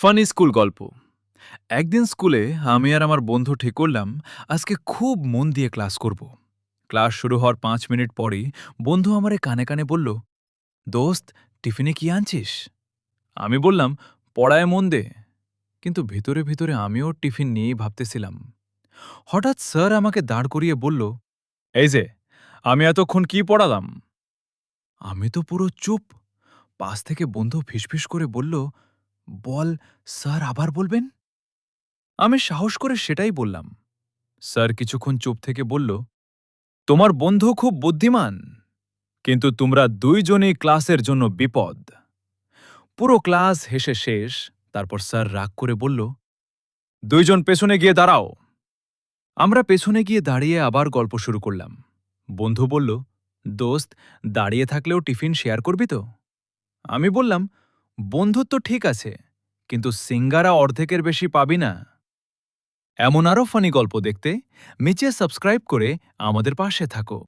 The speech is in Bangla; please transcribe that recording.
ফানি স্কুল গল্প। একদিন স্কুলে আমি আর আমার বন্ধু ঠিক করলাম আজকে খুব মন দিয়ে ক্লাস করব। ক্লাস শুরু হওয়ার 5 মিনিট পরেই বন্ধু আমারে কানে কানে বলল, দোস্ত, টিফিনে কি আনছিস? আমি বললাম, পড়ায় মন দে। কিন্তু ভিতরে ভিতরে আমিও টিফিন নিয়েই ভাবতেছিলাম। হঠাৎ স্যার আমাকে দাঁড় করিয়ে বলল, এই যে, আমি এতক্ষণ কি পড়ালাম? আমি তো পুরো চুপ। পাশ থেকে বন্ধু ফিসফিস করে বলল, বল, স্যার আবার বলবেন? আমি সাহস করে সেটাই বললাম। স্যার কিছুক্ষণ চুপ থেকে বলল, তোমার বন্ধু খুব বুদ্ধিমান, কিন্তু তোমরা দুইজনই ক্লাসের জন্য বিপদ। পুরো ক্লাস হেসে শেষ। তারপর স্যার রাগ করে বলল, দুইজন পেছনে গিয়ে দাঁড়াও। আমরা পেছনে গিয়ে দাঁড়িয়ে আবার গল্প শুরু করলাম। বন্ধু বলল, দোস্ত, দাঁড়িয়ে থাকলেও টিফিন শেয়ার করবি তো? আমি বললাম, বন্ধুত্ব ঠিক আছে, কিন্তু সিঙ্গারা অর্ধেকের বেশি পাবি না। এমন আরও ফানি গল্প দেখতে নিচে সাবস্ক্রাইব করে আমাদের পাশে থাকো।